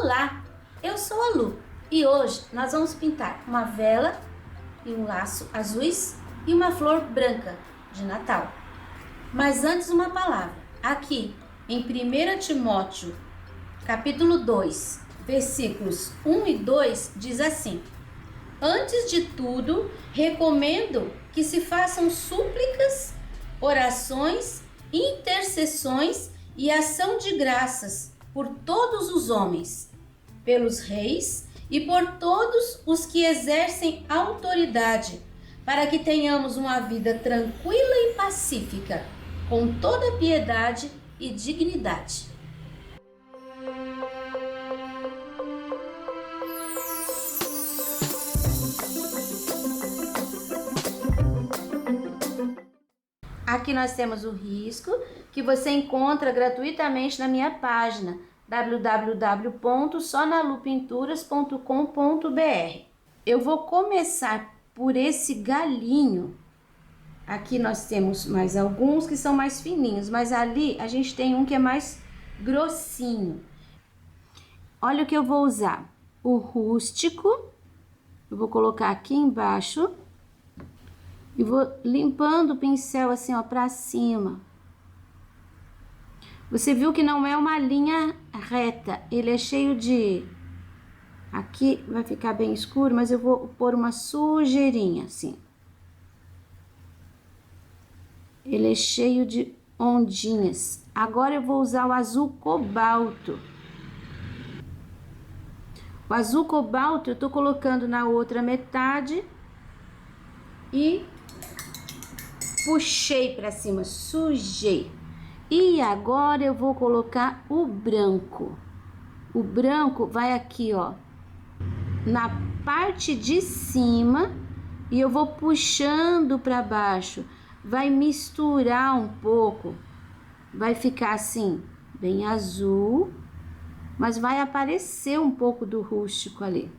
Olá, eu sou a Lu e hoje nós vamos pintar uma vela e um laço azuis e uma flor branca de Natal. Mas antes uma palavra, aqui em 1 Timóteo capítulo 2, versículos 1 e 2 diz assim: antes de tudo, recomendo que se façam súplicas, orações, intercessões e ação de graças por todos os homens, pelos reis e por todos os que exercem autoridade, para que tenhamos uma vida tranquila e pacífica, com toda piedade e dignidade. Aqui nós temos o risco que você encontra gratuitamente na minha página www.sonalupinturas.com.br. Eu vou começar por esse galinho. Aqui nós temos mais alguns que são mais fininhos, mas ali a gente tem um que é mais grossinho. Olha o que eu vou usar. O rústico, eu vou colocar aqui embaixo. E vou limpando o pincel assim, ó, pra cima. Você viu que não é uma linha reta, ele é cheio de... Aqui vai ficar bem escuro, mas eu vou pôr uma sujeirinha, assim. Ele é cheio de ondinhas. Agora eu vou usar o azul cobalto. O azul cobalto eu tô colocando na outra metade e puxei para cima, sujei. E agora eu vou colocar o branco. O branco vai aqui, ó, na parte de cima e eu vou puxando para baixo. Vai misturar um pouco. Vai ficar assim, bem azul, mas vai aparecer um pouco do rústico ali.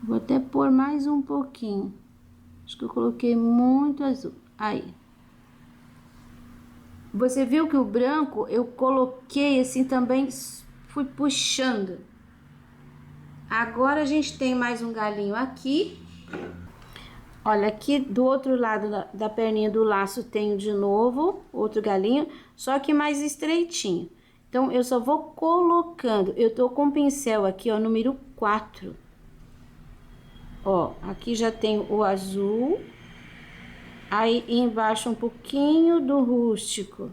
Vou até pôr mais um pouquinho. Acho que eu coloquei muito azul. Aí. Você viu que o branco eu coloquei assim também, fui puxando. Agora a gente tem mais um galinho aqui. Olha, aqui do outro lado da perninha do laço tenho de novo outro galinho, só que mais estreitinho. Então eu só vou colocando. Eu tô com o pincel aqui, ó, número 4. Ó, aqui já tem o azul, aí embaixo um pouquinho do rústico.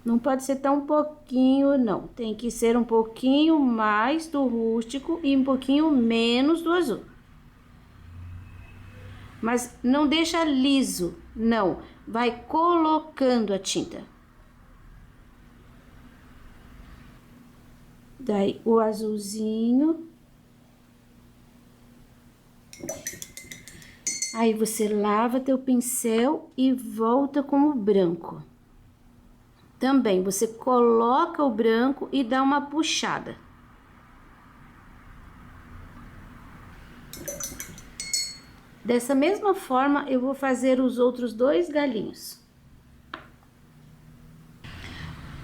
Não pode ser tão pouquinho, não. Tem que ser um pouquinho mais do rústico e um pouquinho menos do azul. Mas não deixa liso, não. Vai colocando a tinta. Daí o azulzinho. Aí você lava teu pincel e volta com o branco. Também você coloca o branco e dá uma puxada. Dessa mesma forma eu vou fazer os outros dois galinhos.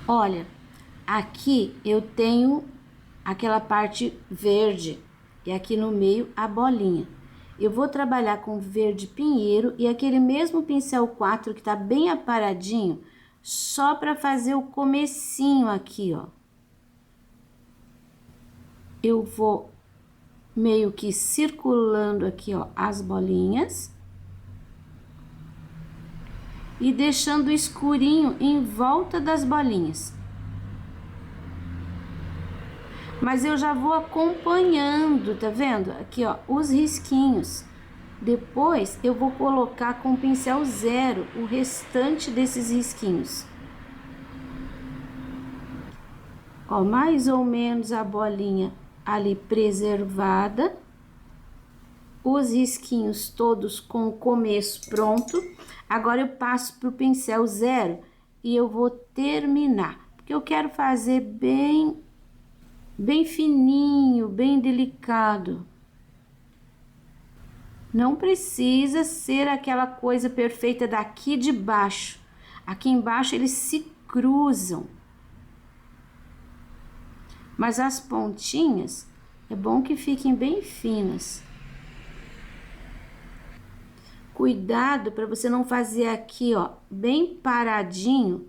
Olha, aqui eu tenho aquela parte verde e aqui no meio a bolinha. Eu vou trabalhar com verde pinheiro e aquele mesmo pincel 4 que tá bem aparadinho, só para fazer o comecinho aqui, ó. Eu vou meio que circulando aqui, ó, as bolinhas. E deixando escurinho em volta das bolinhas. Mas eu já vou acompanhando, tá vendo? Aqui, ó, os risquinhos. Depois eu vou colocar com o pincel 0 o restante desses risquinhos. Ó, mais ou menos a bolinha ali preservada. Os risquinhos todos com o começo pronto. Agora eu passo pro pincel 0 e eu vou terminar. Porque eu quero fazer bem fininho, bem delicado. Não precisa ser aquela coisa perfeita daqui de baixo. Aqui embaixo eles se cruzam. Mas as pontinhas é bom que fiquem bem finas. Cuidado para você não fazer aqui, ó, bem paradinho,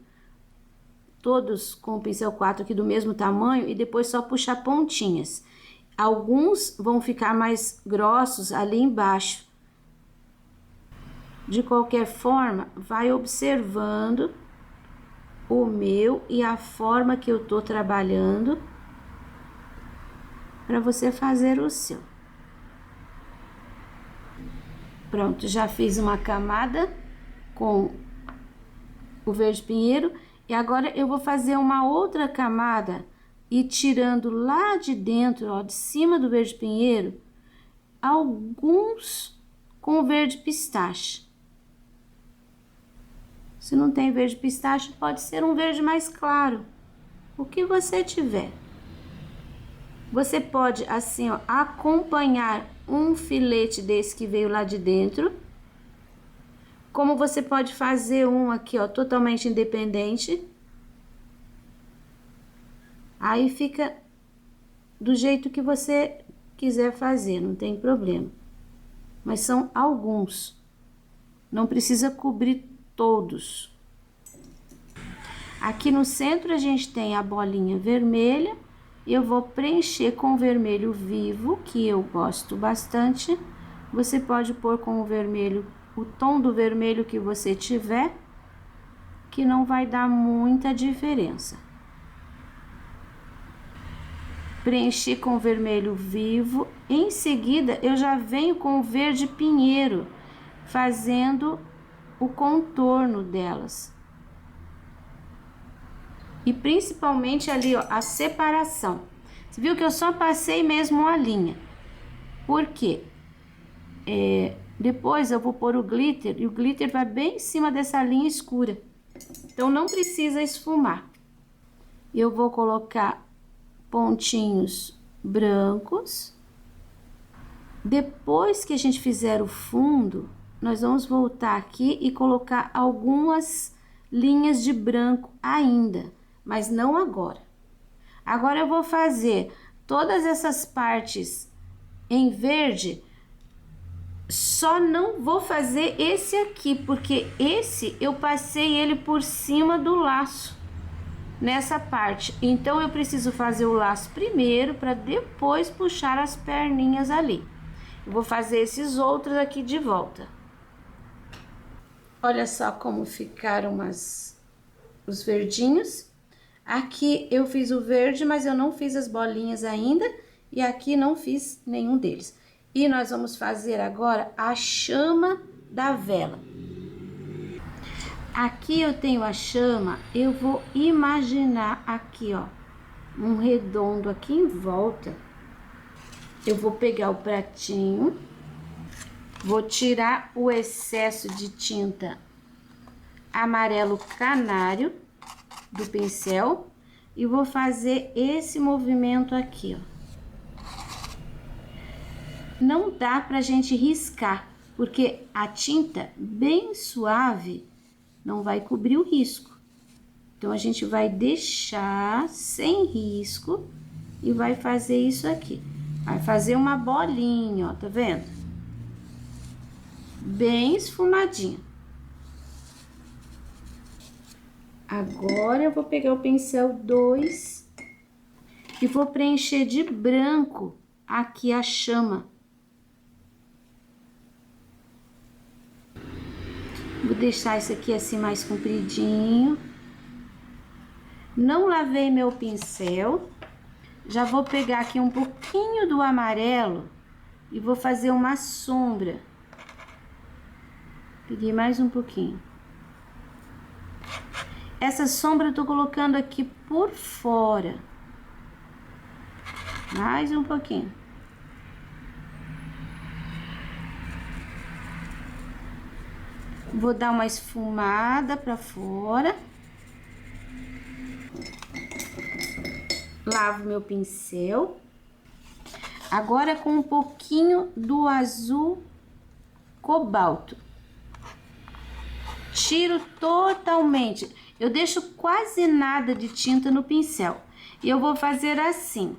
todos com o pincel 4 aqui do mesmo tamanho e depois só puxar pontinhas. Alguns vão ficar mais grossos ali embaixo. De qualquer forma, vai observando o meu e a forma que eu tô trabalhando para você fazer o seu. Pronto, já fiz uma camada com o verde pinheiro e agora eu vou fazer uma outra camada e tirando lá de dentro, ó, de cima do verde pinheiro, alguns com o verde pistache. Se não tem verde pistache, pode ser um verde mais claro, o que você tiver. Você pode, assim, ó, acompanhar um filete desse que veio lá de dentro. Como você pode fazer um aqui, ó, totalmente independente. Aí fica do jeito que você quiser fazer, não tem problema. Mas são alguns. Não precisa cobrir todos. Aqui no centro a gente tem a bolinha vermelha. Eu vou preencher com vermelho vivo, que eu gosto bastante. Você pode pôr com o vermelho, o tom do vermelho que você tiver, que não vai dar muita diferença. Preenchi com vermelho vivo. Em seguida, eu já venho com o verde pinheiro, fazendo o contorno delas. E principalmente ali, ó, a separação. Você viu que eu só passei mesmo a linha. Por quê? Depois eu vou pôr o glitter e o glitter vai bem em cima dessa linha escura. Então não precisa esfumar. Eu vou colocar pontinhos brancos. Depois que a gente fizer o fundo, nós vamos voltar aqui e colocar algumas linhas de branco ainda. Mas não agora. Agora eu vou fazer todas essas partes em verde, só não vou fazer esse aqui, porque esse eu passei ele por cima do laço, nessa parte. Então eu preciso fazer o laço primeiro, para depois puxar as perninhas ali. Eu vou fazer esses outros aqui de volta. Olha só como ficaram os verdinhos. Aqui eu fiz o verde, mas eu não fiz as bolinhas ainda. E aqui não fiz nenhum deles. E nós vamos fazer agora a chama da vela. Aqui eu tenho a chama, eu vou imaginar aqui, ó, um redondo aqui em volta. Eu vou pegar o pratinho, vou tirar o excesso de tinta amarelo canário do pincel e vou fazer esse movimento aqui, ó. Não dá pra gente riscar, porque a tinta bem suave não vai cobrir o risco. Então, a gente vai deixar sem risco e vai fazer isso aqui. Vai fazer uma bolinha, ó, tá vendo? Bem esfumadinha. Agora, eu vou pegar o pincel 2 e vou preencher de branco aqui a chama. Vou deixar isso aqui assim mais compridinho. Não lavei meu pincel. Já vou pegar aqui um pouquinho do amarelo e vou fazer uma sombra. Peguei mais um pouquinho. Essa sombra eu tô colocando aqui por fora. Mais um pouquinho. Vou dar uma esfumada pra fora. Lavo meu pincel. Agora com um pouquinho do azul cobalto. Tiro totalmente. Eu deixo quase nada de tinta no pincel. E eu vou fazer assim.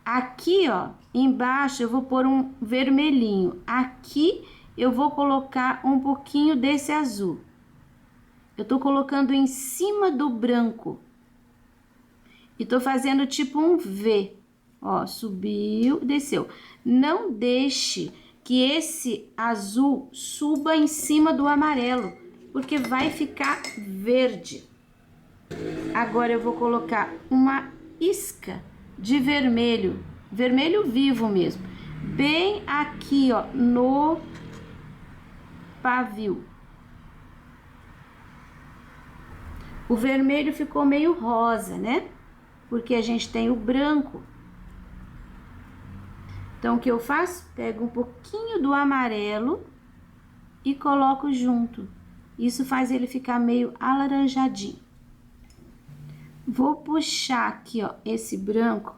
Aqui, ó, embaixo eu vou pôr um vermelhinho. Aqui eu vou colocar um pouquinho desse azul. Eu tô colocando em cima do branco. E tô fazendo tipo um V. Ó, subiu, desceu. Não deixe que esse azul suba em cima do amarelo, porque vai ficar verde. Agora eu vou colocar uma isca de vermelho, vermelho vivo mesmo, bem aqui, ó, no pavio. O vermelho ficou meio rosa, né? Porque a gente tem o branco. Então, o que eu faço? Pego um pouquinho do amarelo e coloco junto. Isso faz ele ficar meio alaranjadinho. Vou puxar aqui, ó, esse branco.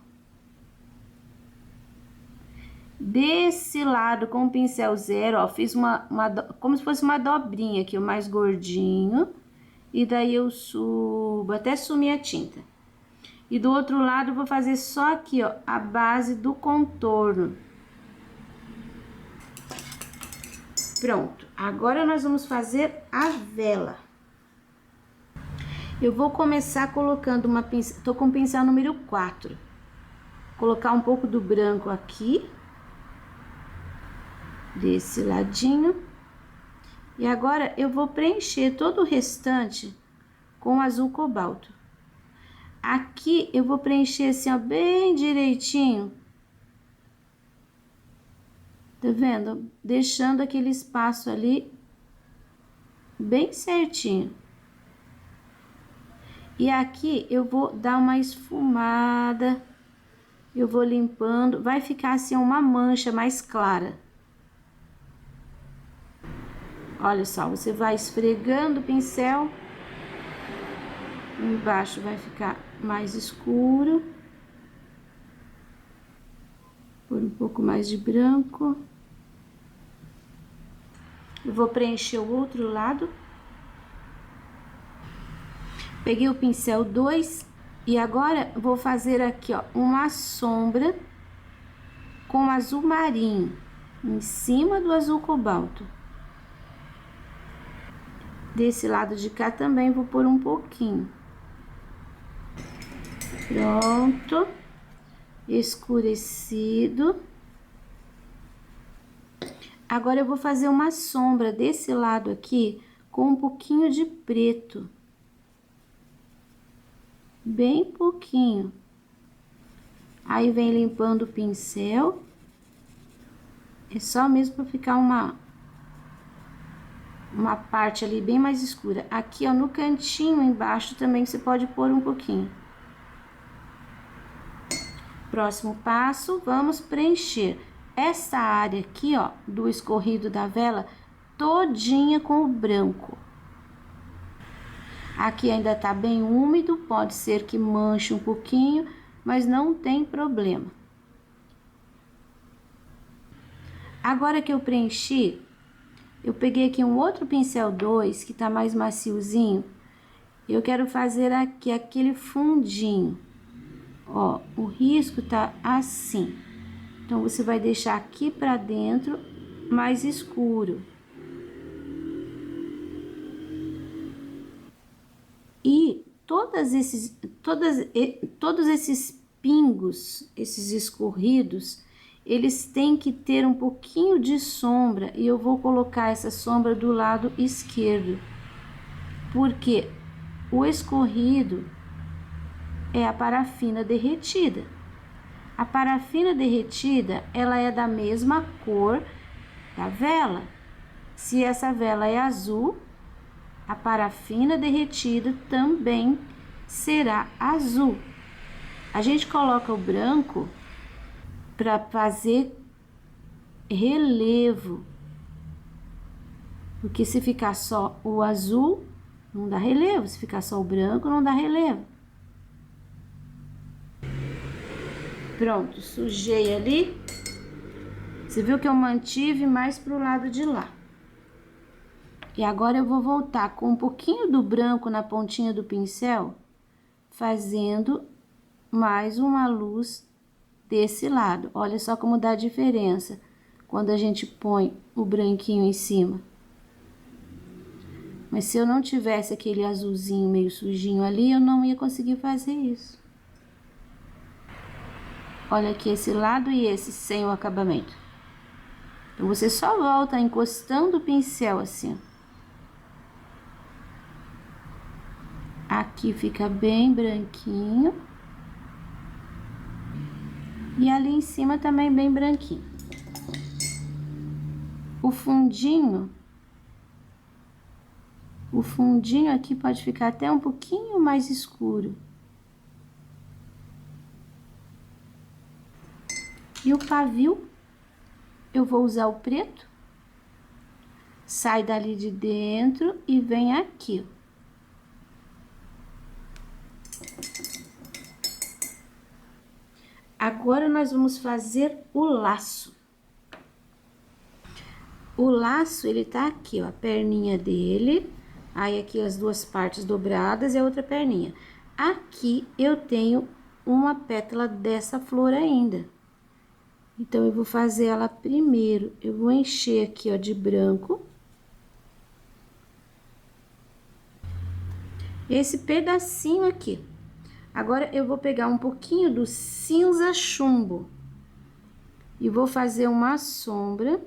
Desse lado, com o pincel zero, ó, fiz como se fosse uma dobrinha aqui, o mais gordinho. E daí eu subo, até sumir a tinta. E do outro lado, eu vou fazer só aqui, ó, a base do contorno. Pronto. Agora, nós vamos fazer a vela. Eu vou começar colocando uma pincel, tô com o pincel número 4. Colocar um pouco do branco aqui. Desse ladinho. E agora, eu vou preencher todo o restante com azul cobalto. Aqui, eu vou preencher assim, ó, bem direitinho. Tá vendo? Deixando aquele espaço ali bem certinho. E aqui eu vou dar uma esfumada. Eu vou limpando. Vai ficar assim uma mancha mais clara. Olha só, você vai esfregando o pincel. Embaixo vai ficar mais escuro. Por um pouco mais de branco. Eu vou preencher o outro lado. Peguei o pincel 2 e agora vou fazer aqui, ó, uma sombra com azul marinho em cima do azul cobalto. Desse lado de cá também vou pôr um pouquinho. Pronto. Escurecido. Agora eu vou fazer uma sombra desse lado aqui com um pouquinho de preto. Bem pouquinho. Aí vem limpando o pincel. É só mesmo para ficar uma parte ali bem mais escura. Aqui, ó, no cantinho embaixo também você pode pôr um pouquinho. Próximo passo, vamos preencher essa área aqui, ó, do escorrido da vela todinha com o branco. Aqui ainda tá bem úmido, pode ser que manche um pouquinho, mas não tem problema. Agora que eu preenchi, eu peguei aqui um outro pincel 2, que tá mais maciozinho. Eu quero fazer aqui aquele fundinho. Ó, o risco tá assim. Então, você vai deixar aqui pra dentro mais escuro. E todos esses pingos, esses escorridos, eles têm que ter um pouquinho de sombra. E eu vou colocar essa sombra do lado esquerdo. Porque o escorrido é a parafina derretida. A parafina derretida, ela é da mesma cor da vela. Se essa vela é azul, a parafina derretida também será azul. A gente coloca o branco para fazer relevo. Porque se ficar só o azul, não dá relevo. Se ficar só o branco, não dá relevo. Pronto, sujei ali. Você viu que eu mantive mais pro lado de lá. E agora eu vou voltar com um pouquinho do branco na pontinha do pincel, fazendo mais uma luz desse lado. Olha só como dá diferença quando a gente põe o branquinho em cima. Mas se eu não tivesse aquele azulzinho meio sujinho ali, eu não ia conseguir fazer isso. Olha aqui esse lado e esse sem o acabamento. Então, você só volta encostando o pincel assim. Aqui fica bem branquinho. E ali em cima também bem branquinho. O fundinho aqui pode ficar até um pouquinho mais escuro. E o pavio, eu vou usar o preto. Sai dali de dentro e vem aqui, ó. Agora, nós vamos fazer o laço. O laço, ele tá aqui, ó, a perninha dele. Aí, aqui as duas partes dobradas e a outra perninha. Aqui, eu tenho uma pétala dessa flor ainda. Então, eu vou fazer ela primeiro. Eu vou encher aqui, ó, de branco. Esse pedacinho aqui. Agora, eu vou pegar um pouquinho do cinza chumbo. E vou fazer uma sombra.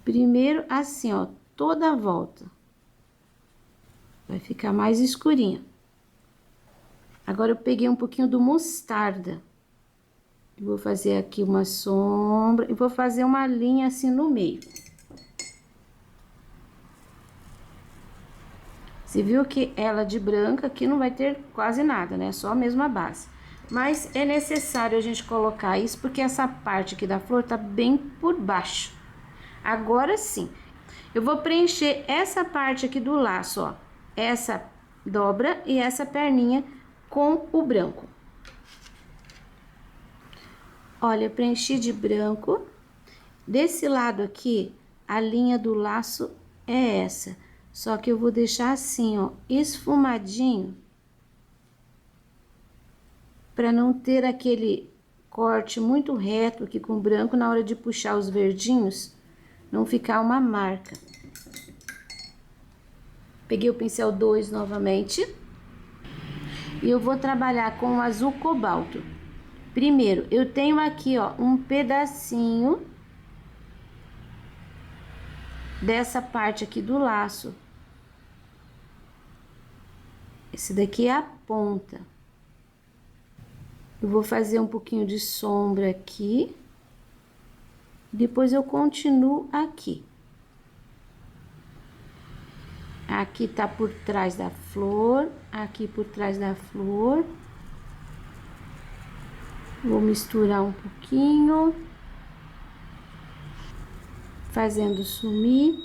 Primeiro, assim, ó, toda a volta. Vai ficar mais escurinho. Agora, eu peguei um pouquinho do mostarda. Vou fazer aqui uma sombra e vou fazer uma linha assim no meio. Você viu que ela de branca aqui não vai ter quase nada, né? Só a mesma base. Mas é necessário a gente colocar isso porque essa parte aqui da flor tá bem por baixo. Agora sim, eu vou preencher essa parte aqui do laço, ó. Essa dobra e essa perninha com o branco. Olha, eu preenchi de branco. Desse lado aqui, a linha do laço é essa. Só que eu vou deixar assim, ó, esfumadinho. Pra não ter aquele corte muito reto aqui com branco na hora de puxar os verdinhos, não ficar uma marca. Peguei o pincel 2 novamente. E eu vou trabalhar com o azul cobalto. Primeiro, eu tenho aqui, ó, um pedacinho dessa parte aqui do laço. Esse daqui é a ponta. Eu vou fazer um pouquinho de sombra aqui. Depois eu continuo aqui. Aqui tá por trás da flor, aqui por trás da flor. Vou misturar um pouquinho, fazendo sumir.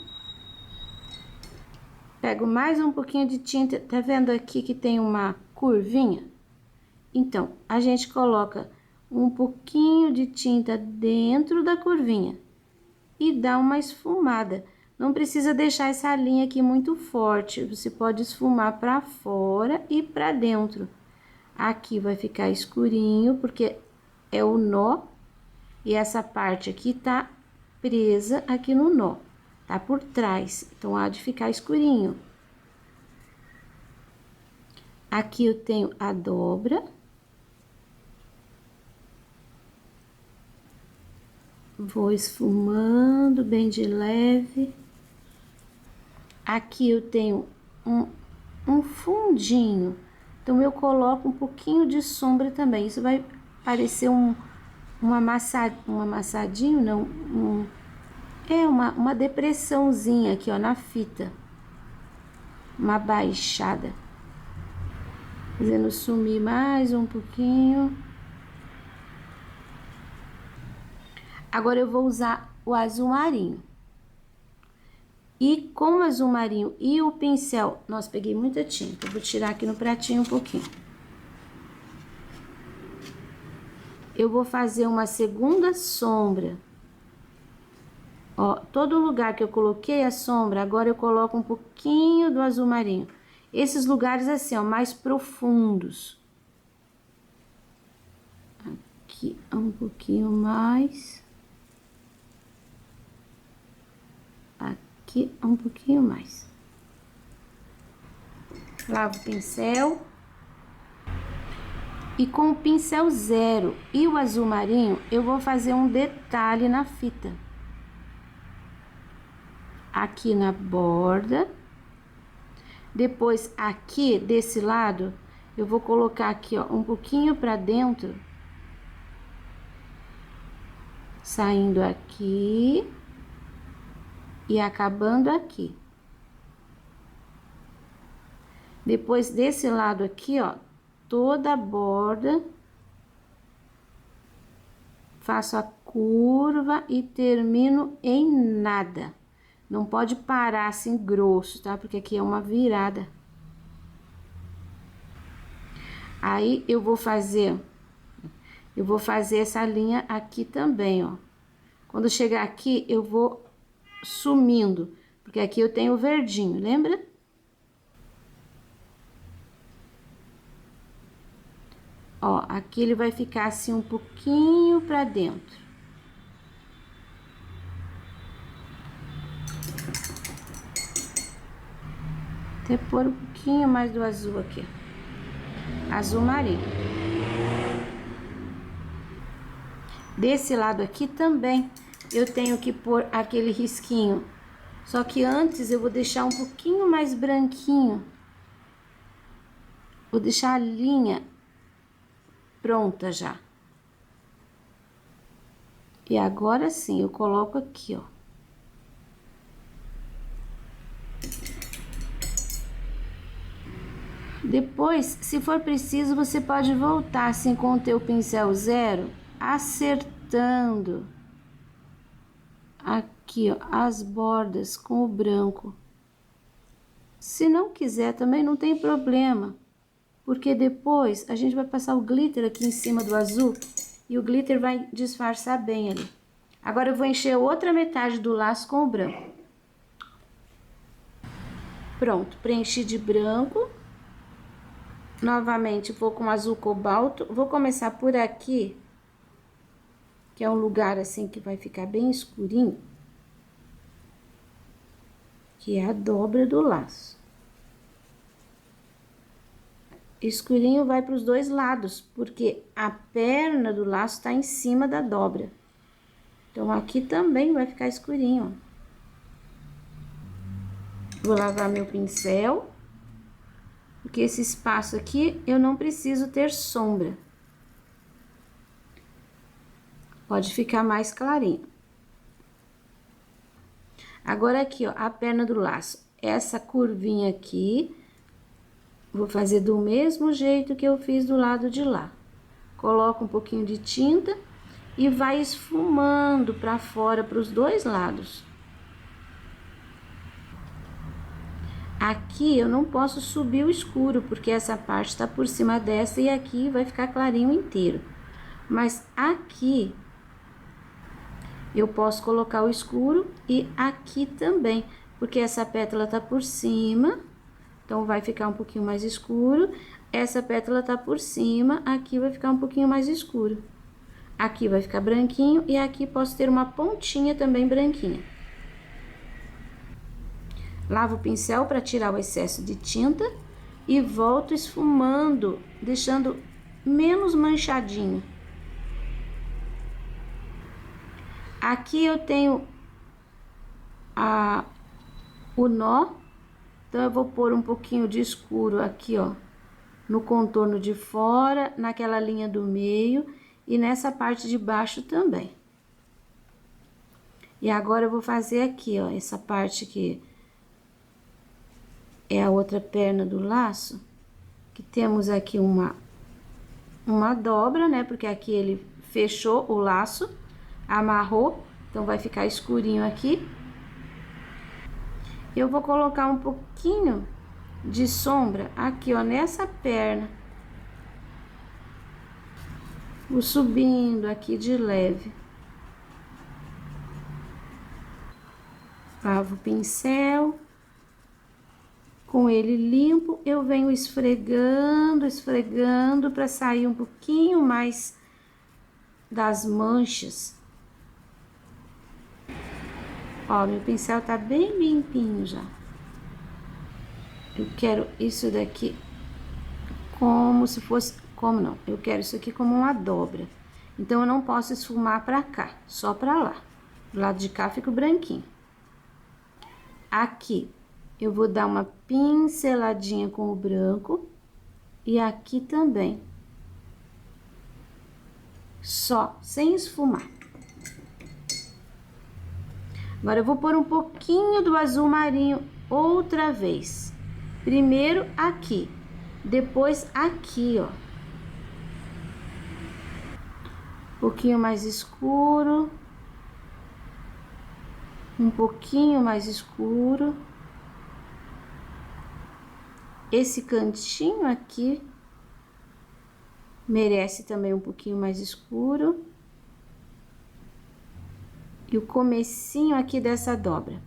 Pego mais um pouquinho de tinta, tá vendo aqui que tem uma curvinha? Então, a gente coloca um pouquinho de tinta dentro da curvinha e dá uma esfumada. Não precisa deixar essa linha aqui muito forte, você pode esfumar pra fora e pra dentro. Aqui vai ficar escurinho, porque é o nó, e essa parte aqui tá presa aqui no nó, tá por trás, então há de ficar escurinho. Aqui eu tenho a dobra. Vou esfumando bem de leve. Aqui eu tenho um fundinho. Então, eu coloco um pouquinho de sombra também. Isso vai parecer um amassadinho, não. Uma depressãozinha aqui, ó, na fita. Uma baixada. Fazendo sumir mais um pouquinho. Agora, eu vou usar o azul marinho. E com o azul marinho e o pincel, nossa, peguei muita tinta. Eu vou tirar aqui no pratinho um pouquinho. Eu vou fazer uma segunda sombra. Ó, todo lugar que eu coloquei a sombra, agora eu coloco um pouquinho do azul marinho. Esses lugares assim, ó, mais profundos. Aqui um pouquinho mais. Aqui um pouquinho mais. Lavo o pincel. E com o pincel 0 e o azul marinho, eu vou fazer um detalhe na fita. Aqui na borda. Depois, aqui desse lado, eu vou colocar aqui, ó, um pouquinho pra dentro. Saindo aqui. E acabando aqui. Depois, desse lado aqui, ó, toda a borda. Faço a curva e termino em nada. Não pode parar assim grosso, tá? Porque aqui é uma virada. Aí, eu vou fazer essa linha aqui também, ó. Quando chegar aqui, eu vou sumindo, porque aqui eu tenho o verdinho, lembra? Ó, aqui ele vai ficar assim um pouquinho pra dentro. Até pôr um pouquinho mais do azul aqui. Azul marinho. Desse lado aqui também eu tenho que pôr aquele risquinho. Só que antes eu vou deixar um pouquinho mais branquinho. Vou deixar a linha pronta já. E agora sim, eu coloco aqui, ó. Depois, se for preciso, você pode voltar assim com o teu pincel 0, acertando aqui, ó, as bordas com o branco. Se não quiser, também não tem problema, porque depois a gente vai passar o glitter aqui em cima do azul e o glitter vai disfarçar bem ali. Agora eu vou encher outra metade do laço com o branco. Pronto, preenchi de branco. Novamente, vou com azul cobalto. Vou começar por aqui, que é um lugar assim que vai ficar bem escurinho, que é a dobra do laço. Escurinho vai para os dois lados, porque a perna do laço tá em cima da dobra. Então, aqui também vai ficar escurinho, ó. Vou lavar meu pincel, porque esse espaço aqui eu não preciso ter sombra. Pode ficar mais clarinho. Agora aqui, ó, a perna do laço. Essa curvinha aqui, vou fazer do mesmo jeito que eu fiz do lado de lá. Coloco um pouquinho de tinta e vai esfumando pra fora, pros dois lados. Aqui eu não posso subir o escuro, porque essa parte tá por cima dessa e aqui vai ficar clarinho inteiro. Mas aqui eu posso colocar o escuro e aqui também, porque essa pétala tá por cima, então vai ficar um pouquinho mais escuro. Essa pétala tá por cima, aqui vai ficar um pouquinho mais escuro. Aqui vai ficar branquinho e aqui posso ter uma pontinha também branquinha. Lavo o pincel para tirar o excesso de tinta e volto esfumando, deixando menos manchadinho. Aqui eu tenho o nó, então eu vou pôr um pouquinho de escuro aqui, ó, no contorno de fora, naquela linha do meio e nessa parte de baixo também. E agora eu vou fazer aqui, ó, essa parte que é a outra perna do laço, que temos aqui uma dobra, né? Porque aqui ele fechou o laço, amarrou, então vai ficar escurinho aqui. Eu vou colocar um pouquinho de sombra aqui, ó, nessa perna. Vou subindo aqui de leve. Lavo o pincel. Com ele limpo, eu venho esfregando, esfregando para sair um pouquinho mais das manchas. Ó, meu pincel tá bem limpinho já. Eu quero isso daqui como se fosse... Como não? Eu quero isso aqui como uma dobra. Então, eu não posso esfumar pra cá, só pra lá. Do lado de cá fica o branquinho. Aqui, eu vou dar uma pinceladinha com o branco. E aqui também. Só, sem esfumar. Agora, eu vou pôr um pouquinho do azul marinho outra vez. Primeiro aqui, depois aqui, ó. Um pouquinho mais escuro. Um pouquinho mais escuro. Esse cantinho aqui merece também um pouquinho mais escuro. E o comecinho aqui dessa dobra.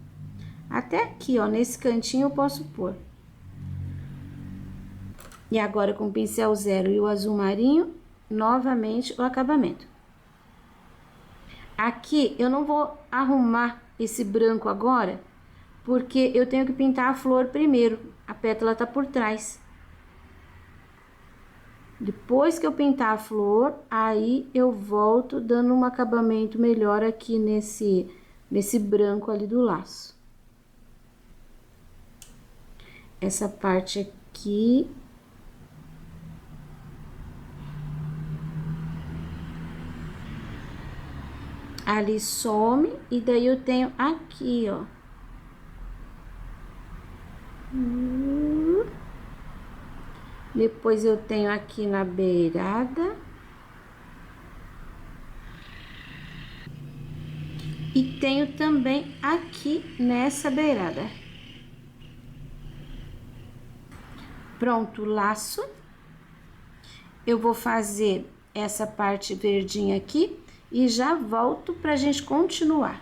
Até aqui, ó, nesse cantinho eu posso pôr. E agora com o pincel zero e o azul marinho, novamente o acabamento. Aqui eu não vou arrumar esse branco agora, porque eu tenho que pintar a flor primeiro. A pétala tá por trás. Depois que eu pintar a flor, aí eu volto dando um acabamento melhor aqui nesse branco ali do laço. Essa parte aqui. Ali some, e daí eu tenho aqui, ó. Depois eu tenho aqui na beirada. E tenho também aqui nessa beirada. Pronto, o laço. Eu vou fazer essa parte verdinha aqui e já volto pra gente continuar.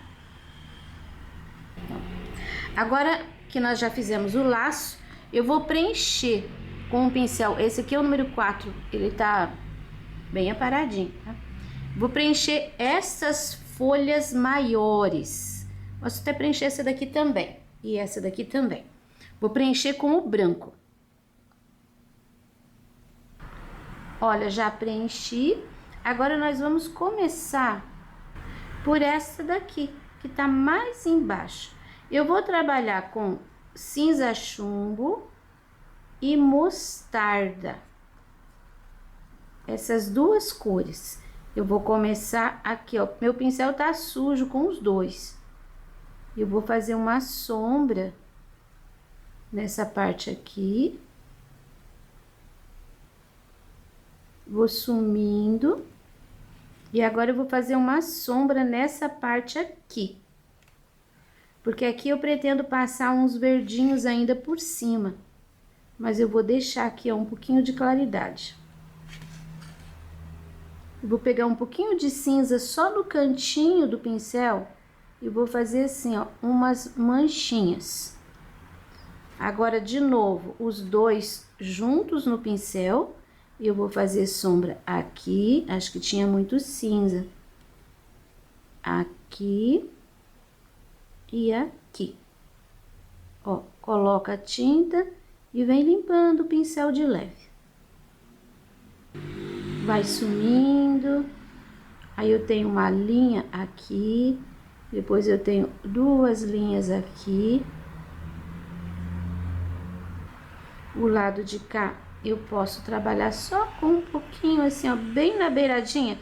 Agora que nós já fizemos o laço, eu vou preencher com o pincel. Esse aqui é o número 4, ele tá bem aparadinho, tá? Vou preencher essas folhas maiores. Posso até preencher essa daqui também. E essa daqui também. Vou preencher com o branco. Olha, já preenchi. Agora, nós vamos começar por essa daqui, que tá mais embaixo. Eu vou trabalhar com cinza chumbo e mostarda. Essas duas cores. Eu vou começar aqui, ó. Meu pincel tá sujo com os dois. Eu vou fazer uma sombra nessa parte aqui. Vou sumindo. E agora eu vou fazer uma sombra nessa parte aqui. Porque aqui eu pretendo passar uns verdinhos ainda por cima. Mas eu vou deixar aqui, ó, um pouquinho de claridade. Eu vou pegar um pouquinho de cinza só no cantinho do pincel e vou fazer assim, ó, umas manchinhas. Agora, de novo, os dois juntos no pincel. Eu vou fazer sombra aqui, acho que tinha muito cinza. Aqui e aqui. Ó, coloca a tinta e vem limpando o pincel de leve. Vai sumindo. Aí eu tenho uma linha aqui, depois eu tenho duas linhas aqui. O lado de cá eu posso trabalhar só com um pouquinho assim, ó, bem na beiradinha.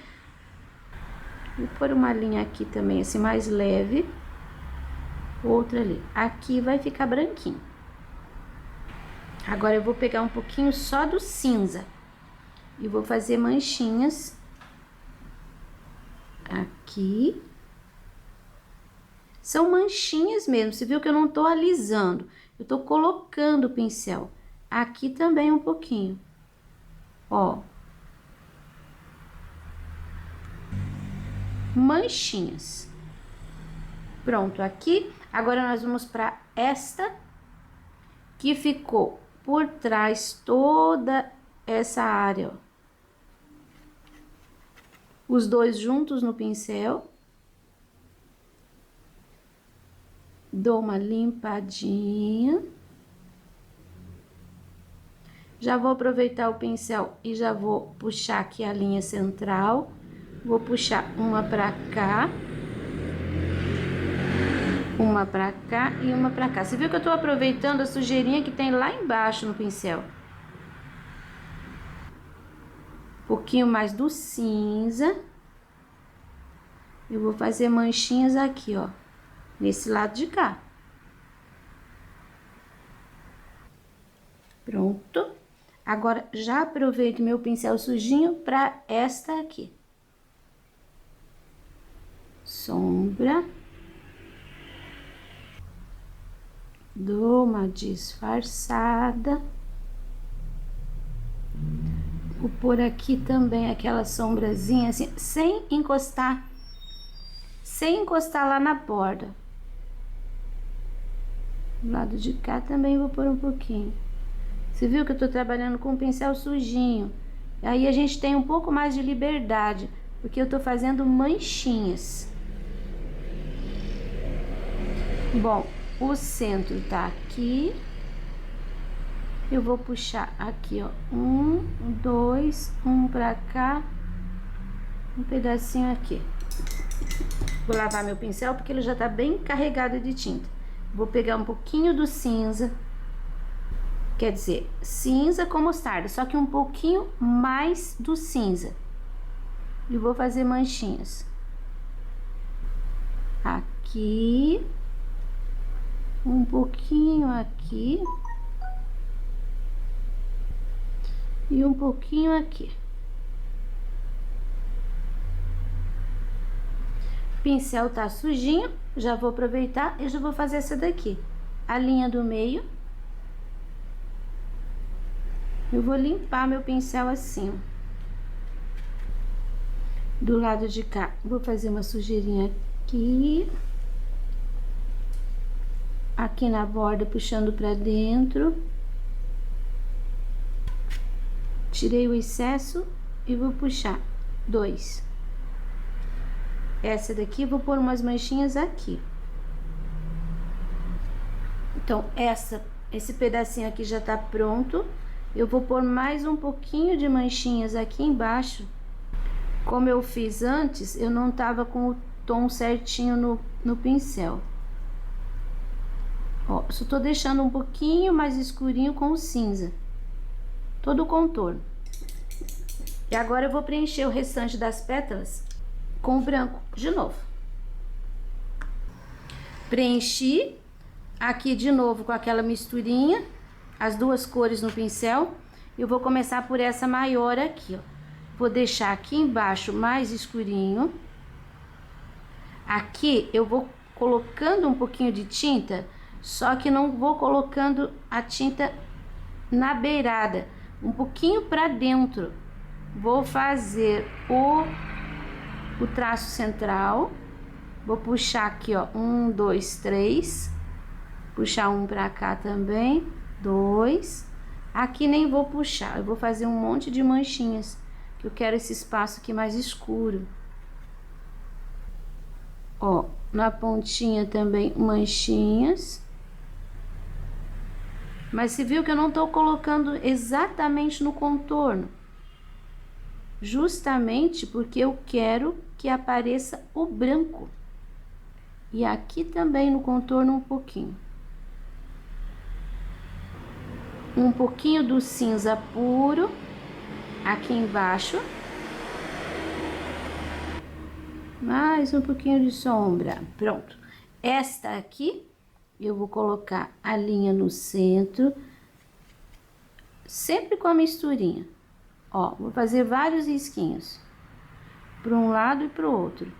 Vou pôr uma linha aqui também, assim, mais leve. Outra ali. Aqui vai ficar branquinho. Agora eu vou pegar um pouquinho só do cinza. E vou fazer manchinhas. Aqui. São manchinhas mesmo, você viu que eu não tô alisando. Eu tô colocando o pincel. Aqui também um pouquinho, ó, manchinhas. Pronto, aqui. Agora nós vamos para esta, que ficou por trás toda essa área, ó. os dois juntos no pincel. Dou uma limpadinha. Já vou aproveitar o pincel e já vou puxar aqui a linha central. Vou puxar uma pra cá. Uma pra cá e uma pra cá. Você viu que eu tô aproveitando a sujeirinha que tem lá embaixo no pincel. Um pouquinho mais do cinza. Eu vou fazer manchinhas aqui, ó. Nesse lado de cá. Pronto. Agora, já aproveito meu pincel sujinho pra esta aqui. Sombra. Dou uma disfarçada. Vou pôr aqui também aquela sombrazinha assim, sem encostar lá na borda. Do lado de cá também vou pôr um pouquinho. Você viu que eu tô trabalhando com o pincel sujinho. Aí a gente tem um pouco mais de liberdade, porque eu tô fazendo manchinhas. Bom, o centro tá aqui. Eu vou puxar aqui, ó, 1, 2, um pra cá, um pedacinho aqui. Vou lavar meu pincel porque ele já tá bem carregado de tinta. Vou pegar um pouquinho do cinza, quer dizer, cinza com mostarda, só que um pouquinho mais do cinza. E vou fazer manchinhas. Aqui, um pouquinho aqui. E um pouquinho aqui. O pincel tá sujinho, já vou aproveitar e já vou fazer essa daqui. A linha do meio. Eu vou limpar meu pincel assim. Do lado de cá, vou fazer uma sujeirinha aqui. Aqui na borda, puxando pra dentro. Tirei o excesso e vou puxar 2. Essa daqui, vou pôr umas manchinhas aqui. Então, esse pedacinho aqui já tá pronto. Eu vou pôr mais um pouquinho de manchinhas aqui embaixo. Como eu fiz antes, eu não tava com o tom certinho no pincel. Ó, só tô deixando um pouquinho mais escurinho com o cinza. Todo o contorno. E agora eu vou preencher o restante das pétalas com o branco de novo. Preenchi aqui de novo com aquela misturinha, as duas cores no pincel. Eu vou começar por essa maior aqui, ó. Vou deixar aqui embaixo mais escurinho. Aqui eu vou colocando um pouquinho de tinta, só que não vou colocando a tinta na beirada, um pouquinho para dentro. Vou fazer o traço central. Vou puxar aqui, ó, 1, 2, 3. Puxar um pra cá também, 2. Aqui nem vou puxar, eu vou fazer um monte de manchinhas, que eu quero esse espaço aqui mais escuro. Ó, na pontinha também manchinhas. Mas você viu que eu não tô colocando exatamente no contorno. Justamente porque eu quero que apareça o branco. E aqui também no contorno um pouquinho. Um pouquinho do cinza puro aqui embaixo. Mais um pouquinho de sombra. Pronto. Esta aqui eu vou colocar a linha no centro, sempre com a misturinha. Ó, vou fazer vários risquinhos, para um lado e para o outro.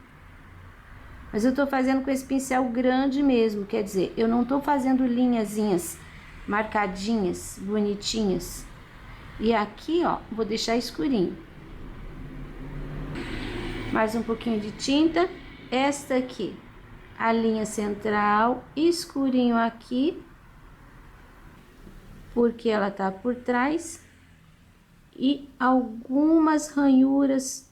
Mas eu tô fazendo com esse pincel grande mesmo, quer dizer, eu não tô fazendo linhazinhas marcadinhas, bonitinhas. E aqui, ó, vou deixar escurinho. Mais um pouquinho de tinta. Esta aqui, a linha central, escurinho aqui, porque ela tá por trás. E algumas ranhuras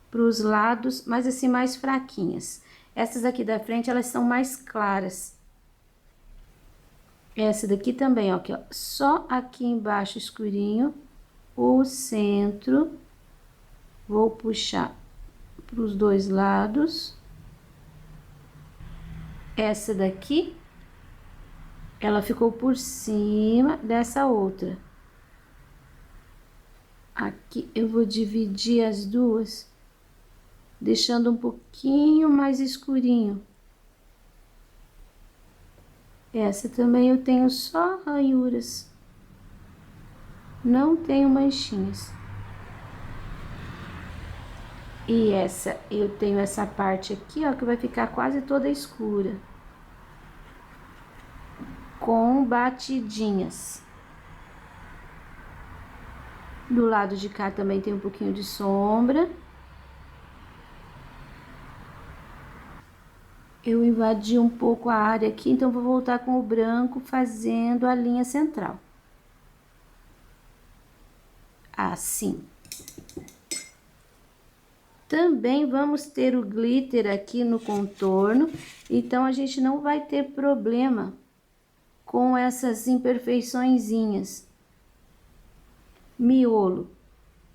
para os lados, mas assim, mais fraquinhas. Essas aqui da frente, elas são mais claras. Essa daqui também, ó, aqui, ó, só aqui embaixo escurinho, o centro. Vou puxar para os dois lados. Essa daqui, ela ficou por cima dessa outra. Aqui eu vou dividir as duas, deixando um pouquinho mais escurinho. Essa também eu tenho só ranhuras, não tenho manchinhas. E essa, eu tenho essa parte aqui, ó, que vai ficar quase toda escura, com batidinhas. Do lado de cá também tem um pouquinho de sombra. Eu invadi um pouco a área aqui, então vou voltar com o branco fazendo a linha central. Assim. Também vamos ter o glitter aqui no contorno, então a gente não vai ter problema com essas imperfeiçõezinhas. Miolo.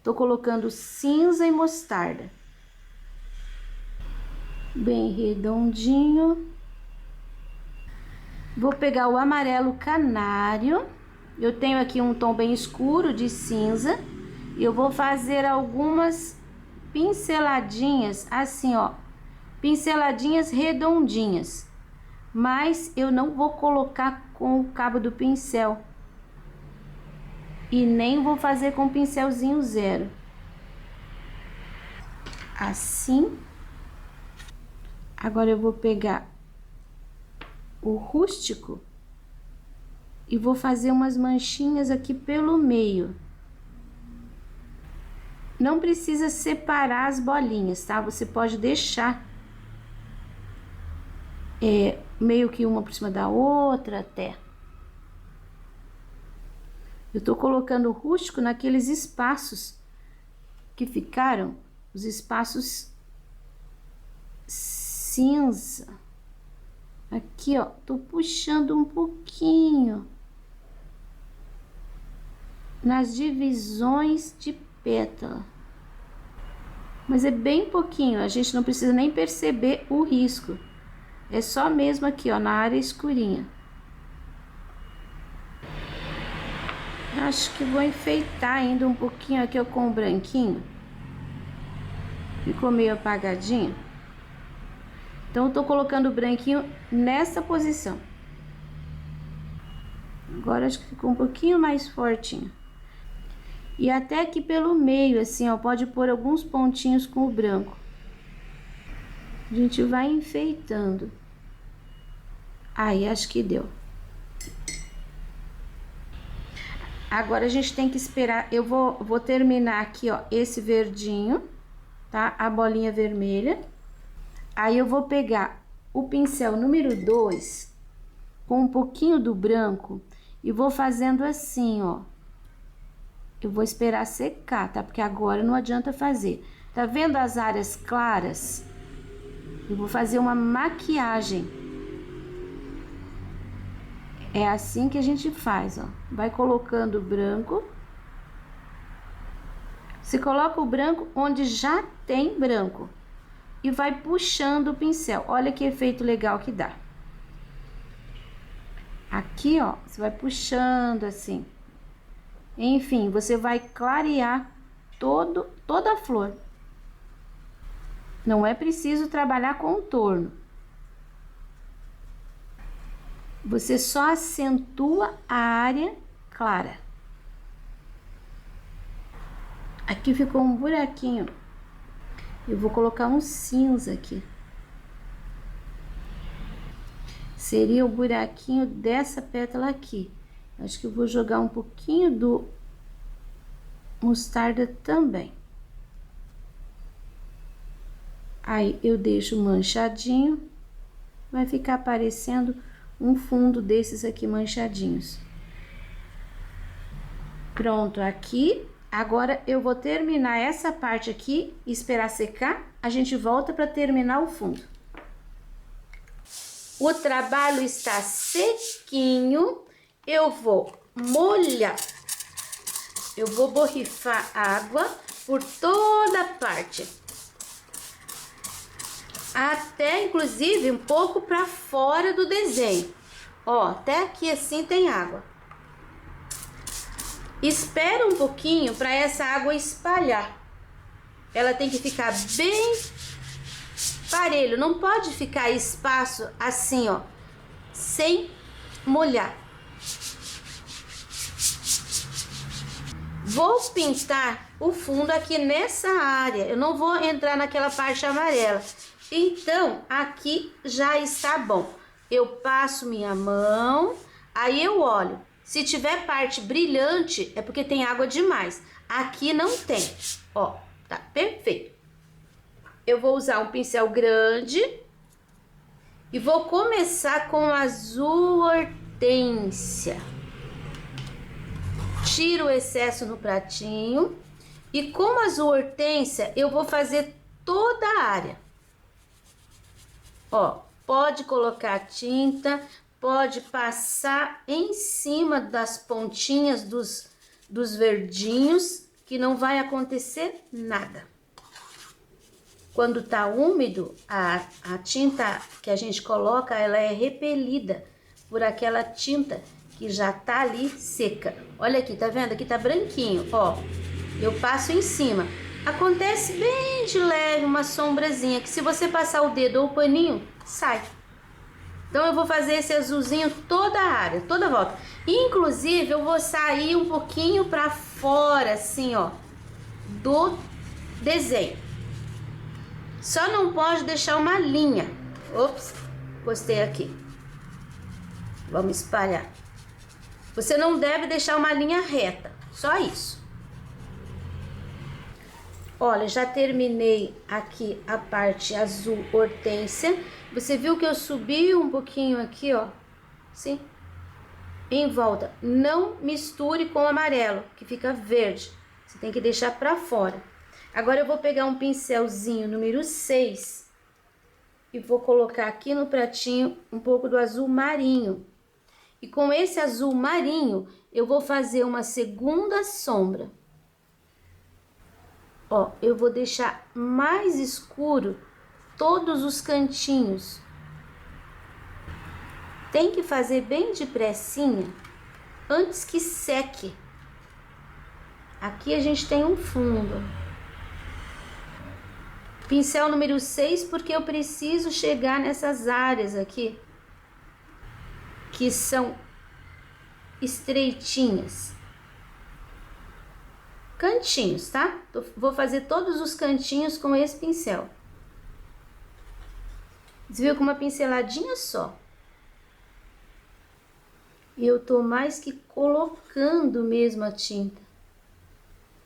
Tô colocando cinza e mostarda. Bem redondinho. Vou pegar o amarelo canário. Eu tenho aqui um tom bem escuro de cinza. E eu vou fazer algumas pinceladinhas, assim, ó. Pinceladinhas redondinhas. Mas eu não vou colocar com o cabo do pincel. E nem vou fazer com pincelzinho zero. Assim. Agora eu vou pegar o rústico e vou fazer umas manchinhas aqui pelo meio. Não precisa separar as bolinhas, tá? Você pode deixar meio que uma por cima da outra até. Eu tô colocando o rústico naqueles espaços que ficaram, os espaços cinza. Aqui, ó, tô puxando um pouquinho nas divisões de pétala. Mas é bem pouquinho, a gente não precisa nem perceber o risco. É só mesmo aqui, ó, na área escurinha. Acho que vou enfeitar ainda um pouquinho aqui, ó, com o branquinho. Ficou meio apagadinho. Então, eu tô colocando o branquinho nessa posição. Agora, acho que ficou um pouquinho mais fortinho. E até aqui pelo meio, assim, ó, pode pôr alguns pontinhos com o branco. A gente vai enfeitando. Aí, acho que deu. Agora, a gente tem que esperar. Eu vou terminar aqui, ó, esse verdinho, tá? A bolinha vermelha. Aí, eu vou pegar o pincel número 2, com um pouquinho do branco, e vou fazendo assim, ó. Eu vou esperar secar, tá? Porque agora não adianta fazer. Tá vendo as áreas claras? Eu vou fazer uma maquiagem. É assim que a gente faz, ó. Vai colocando o branco. Você coloca o branco onde já tem branco. E vai puxando o pincel. Olha que efeito legal que dá. Aqui, ó, você vai puxando assim. Enfim, você vai clarear toda a flor. Não é preciso trabalhar contorno. Você só acentua a área clara. Aqui ficou um buraquinho. Eu vou colocar um cinza aqui. Seria o buraquinho dessa pétala aqui. Acho que eu vou jogar um pouquinho do mostarda também. Aí, eu deixo manchadinho. Vai ficar aparecendo um fundo desses aqui manchadinhos. Pronto, aqui Agora eu vou terminar essa parte aqui, esperar secar, a gente volta para terminar o fundo. O trabalho está sequinho, eu vou molhar, eu vou borrifar água por toda a parte. Até inclusive um pouco para fora do desenho. Ó, até aqui assim tem água. Espera um pouquinho para essa água espalhar. Ela tem que ficar bem parelho, não pode ficar espaço assim, ó, sem molhar. Vou pintar o fundo aqui nessa área, eu não vou entrar naquela parte amarela. Então, aqui já está bom. Eu passo minha mão, aí eu olho. Se tiver parte brilhante, é porque tem água demais. Aqui não tem, ó, tá perfeito. Eu vou usar um pincel grande e vou começar com azul hortênsia. Tiro o excesso no pratinho e com azul hortênsia eu vou fazer toda a área. Ó, pode colocar tinta, pode passar em cima das pontinhas dos verdinhos, que não vai acontecer nada. Quando tá úmido, a tinta que a gente coloca, ela é repelida por aquela tinta que já tá ali seca. Olha aqui, tá vendo? Aqui tá branquinho, ó. Eu passo em cima. Acontece bem de leve uma sombrazinha, que se você passar o dedo ou o paninho, sai. Então eu vou fazer esse azulzinho toda a área, toda a volta. Inclusive eu vou sair um pouquinho para fora, assim, ó, do desenho. Só não pode deixar uma linha. Ops, postei aqui. Vamos espalhar. Você não deve deixar uma linha reta, só isso. Olha, já terminei aqui a parte azul hortênsia. Você viu que eu subi um pouquinho aqui, ó, sim? Em volta. Não misture com o amarelo, que fica verde. Você tem que deixar pra fora. Agora eu vou pegar um pincelzinho número 6 e vou colocar aqui no pratinho um pouco do azul marinho. E com esse azul marinho, eu vou fazer uma segunda sombra. Ó, eu vou deixar mais escuro todos os cantinhos. Tem que fazer bem depressinha antes que seque. Aqui a gente tem um fundo. Pincel número 6, porque eu preciso chegar nessas áreas aqui, que são estreitinhas. Cantinhos, tá? Vou fazer todos os cantinhos com esse pincel. Você viu, com uma pinceladinha só. E eu tô mais que colocando mesmo a tinta.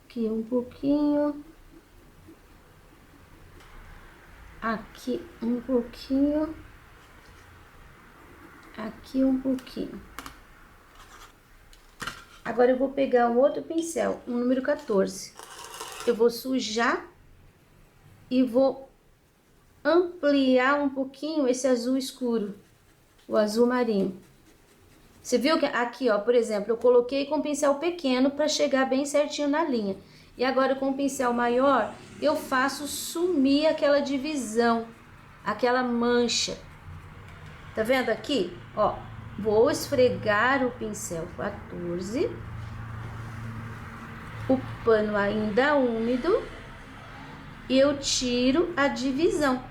Aqui um pouquinho. Aqui um pouquinho. Aqui um pouquinho. Agora eu vou pegar um outro pincel, um número 14. Eu vou sujar e vou ampliar um pouquinho esse azul escuro, o azul marinho. Você viu que aqui, ó, por exemplo, eu coloquei com pincel pequeno para chegar bem certinho na linha. E agora com o pincel maior, eu faço sumir aquela divisão, aquela mancha. Tá vendo aqui? Ó, vou esfregar o pincel 14. O pano ainda úmido. E eu tiro a divisão.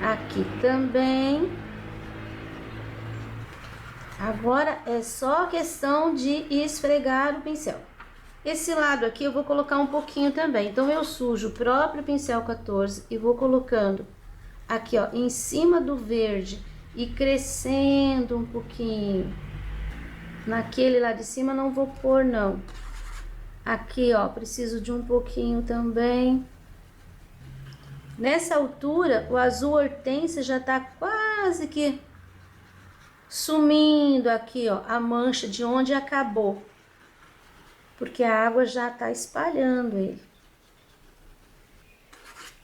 Aqui também. Agora é só questão de esfregar o pincel. Esse lado aqui eu vou colocar um pouquinho também. Então eu sujo o próprio pincel 14 e vou colocando aqui, ó, em cima do verde e crescendo um pouquinho. Naquele lá de cima não vou pôr, não. Aqui, ó, preciso de um pouquinho também. Nessa altura, o azul hortênsia já tá quase que sumindo aqui, ó, a mancha de onde acabou. porque a água já tá espalhando ele.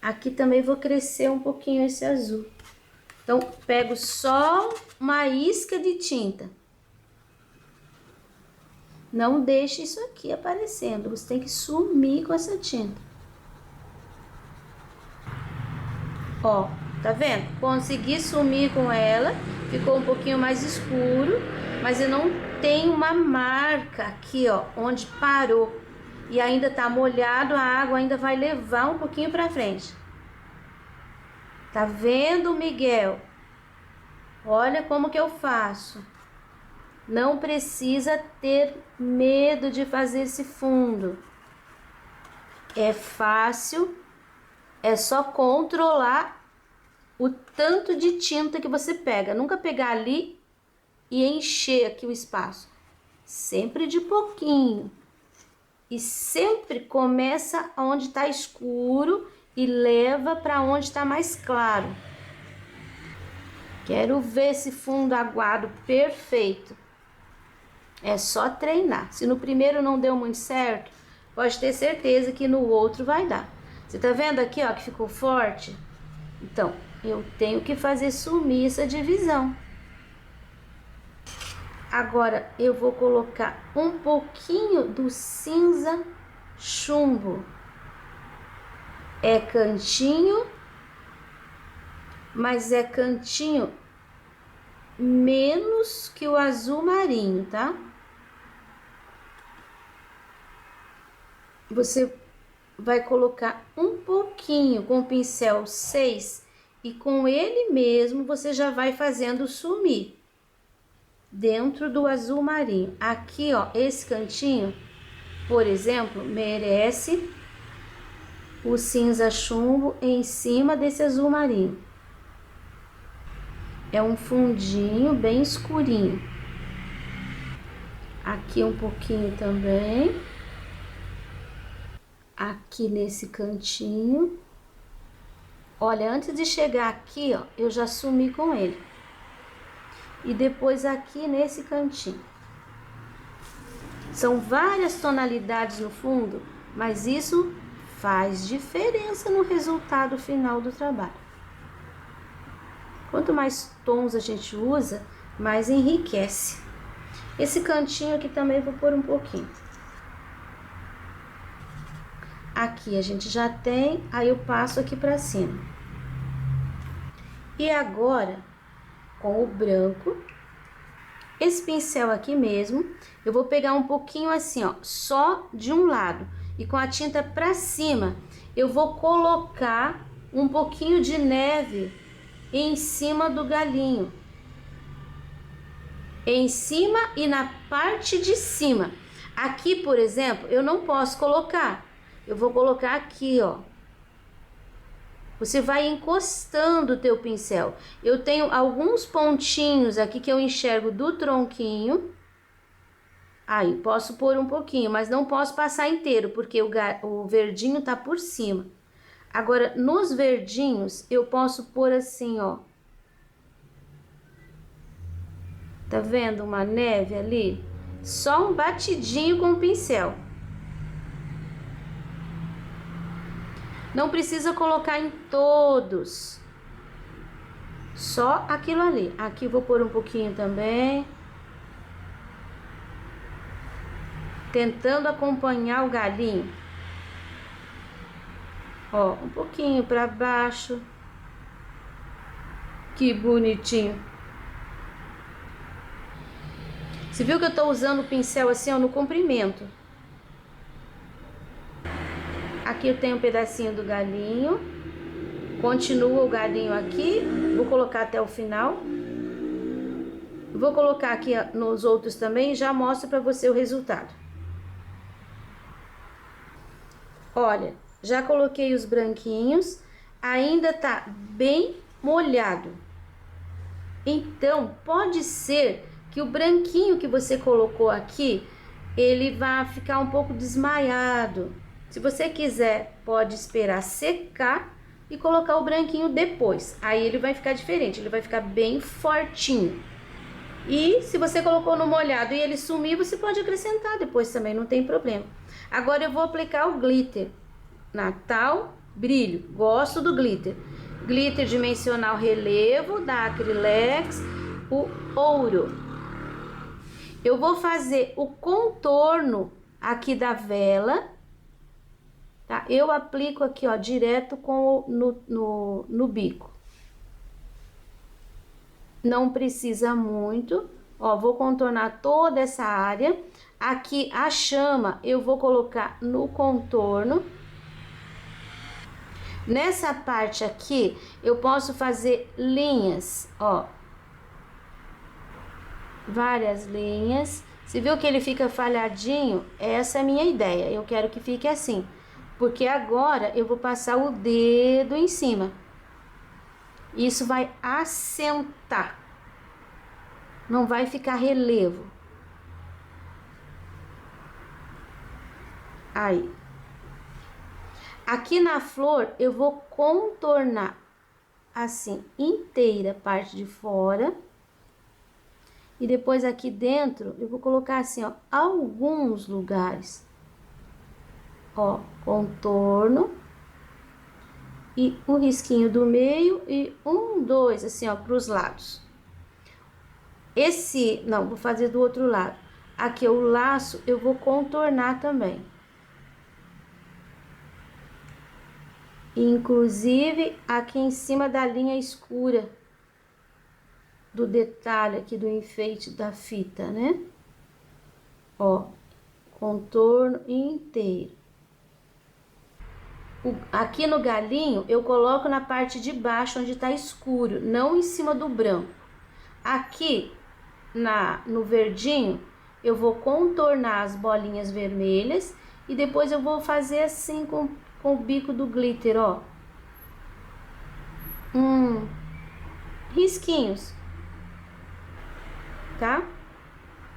Aqui também vou crescer um pouquinho esse azul. Então, pego só uma isca de tinta. Não deixe isso aqui aparecendo, você tem que sumir com essa tinta. Ó, tá vendo? Consegui sumir com ela, ficou um pouquinho mais escuro, mas eu não tenho uma marca aqui, ó, onde parou. E ainda tá molhado, a água ainda vai levar um pouquinho pra frente. Tá vendo, Miguel? Olha como que eu faço. Não precisa ter medo de fazer esse fundo. É fácil, é só controlar o tanto de tinta que você pega. Nunca pegar ali e encher aqui o espaço. Sempre de pouquinho. E sempre começa onde está escuro e leva para onde está mais claro. Quero ver esse fundo aguado perfeito. É só treinar. Se no primeiro não deu muito certo, pode ter certeza que no outro vai dar. Você tá vendo aqui, ó, que ficou forte? Então, eu tenho que fazer sumir essa divisão. Agora, eu vou colocar um pouquinho do cinza chumbo. É cantinho, mas é cantinho menos que o azul marinho, tá? Você vai colocar um pouquinho com o pincel 6 e com ele mesmo você já vai fazendo sumir dentro do azul marinho. Aqui, ó, esse cantinho, por exemplo, merece o cinza chumbo em cima desse azul marinho. É um fundinho bem escurinho. Aqui um pouquinho também. Aqui nesse cantinho. Olha, antes de chegar aqui, ó, eu já sumi com ele. E depois aqui nesse cantinho. São várias tonalidades no fundo, mas isso faz diferença no resultado final do trabalho. Quanto mais tons a gente usa, mais enriquece. Esse cantinho aqui também vou pôr um pouquinho. Aqui a gente já tem, aí eu passo aqui pra cima. E agora, com o branco, esse pincel aqui mesmo, eu vou pegar um pouquinho assim, ó, só de um lado. E com a tinta pra cima, eu vou colocar um pouquinho de neve em cima do galinho. Em cima e na parte de cima. Aqui, por exemplo, eu não posso colocar. Eu vou colocar aqui, ó. Você vai encostando o teu pincel. Eu tenho alguns pontinhos aqui que eu enxergo do tronquinho. Aí, posso pôr um pouquinho, mas não posso passar inteiro, porque o verdinho tá por cima. Agora, nos verdinhos, eu posso pôr assim, ó. Tá vendo uma neve ali? Só um batidinho com o pincel. Não precisa colocar em todos. Só aquilo ali. Aqui vou pôr um pouquinho também. Tentando acompanhar o galinho. Ó, um pouquinho para baixo. Que bonitinho. Você viu que eu tô usando o pincel assim, ó, no comprimento. Aqui eu tenho um pedacinho do galinho. Continua o galinho aqui. Vou colocar até o final. Vou colocar aqui nos outros também e já mostro para você o resultado. Olha, já coloquei os branquinhos. Ainda tá bem molhado. Então, pode ser que o branquinho que você colocou aqui, ele vai ficar um pouco desmaiado. Se você quiser, pode esperar secar e colocar o branquinho depois. Aí ele vai ficar diferente, ele vai ficar bem fortinho. E se você colocou no molhado e ele sumir, você pode acrescentar depois também, não tem problema. Agora eu vou aplicar o glitter. Natal, brilho. Gosto do glitter. Glitter dimensional relevo da Acrylex, o ouro. Eu vou fazer o contorno aqui da vela, tá? Eu aplico aqui, ó, direto no bico. Não precisa muito, ó, vou contornar toda essa área. Aqui a chama eu vou colocar no contorno. Nessa parte aqui eu posso fazer linhas, ó. Várias linhas. Se viu que ele fica falhadinho, essa é a minha ideia. Eu quero que fique assim, porque agora eu vou passar o dedo em cima. Isso vai assentar, não vai ficar relevo. Aí. Aqui na flor eu vou contornar assim inteira a parte de fora. E depois aqui dentro eu vou colocar assim, ó, alguns lugares. Ó, contorno. E um risquinho do meio e um, dois, assim, ó, pros lados. Não, vou fazer do outro lado. Aqui, o laço, eu vou contornar também. Inclusive, aqui em cima da linha escura. Do detalhe aqui do enfeite da fita, né? Ó, contorno inteiro. Aqui no galinho, eu coloco na parte de baixo, onde tá escuro, não em cima do branco. Aqui, no verdinho, eu vou contornar as bolinhas vermelhas e depois eu vou fazer assim com o bico do glitter, ó. Risquinhos, tá?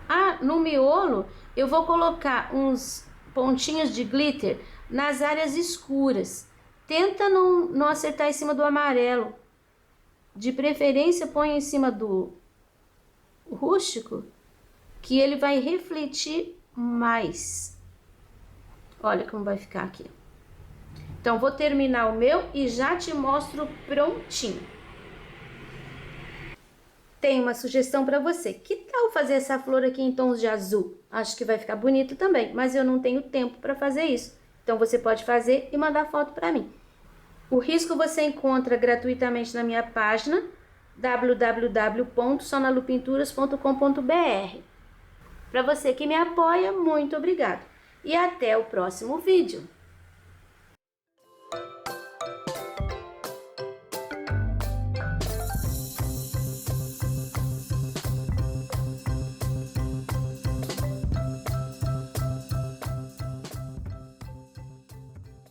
Ah, no miolo, eu vou colocar uns pontinhos de glitter nas áreas escuras. Tenta não acertar em cima do amarelo. De preferência, põe em cima do rústico, que ele vai refletir mais. Olha como vai ficar aqui. Então, vou terminar o meu e já te mostro prontinho. Tem uma sugestão para você. Que tal fazer essa flor aqui em tons de azul? Acho que vai ficar bonito também, mas eu não tenho tempo para fazer isso. Então, você pode fazer e mandar foto para mim. O risco você encontra gratuitamente na minha página www.sonalupinturas.com.br. Para você que me apoia, muito obrigado. E até o próximo vídeo.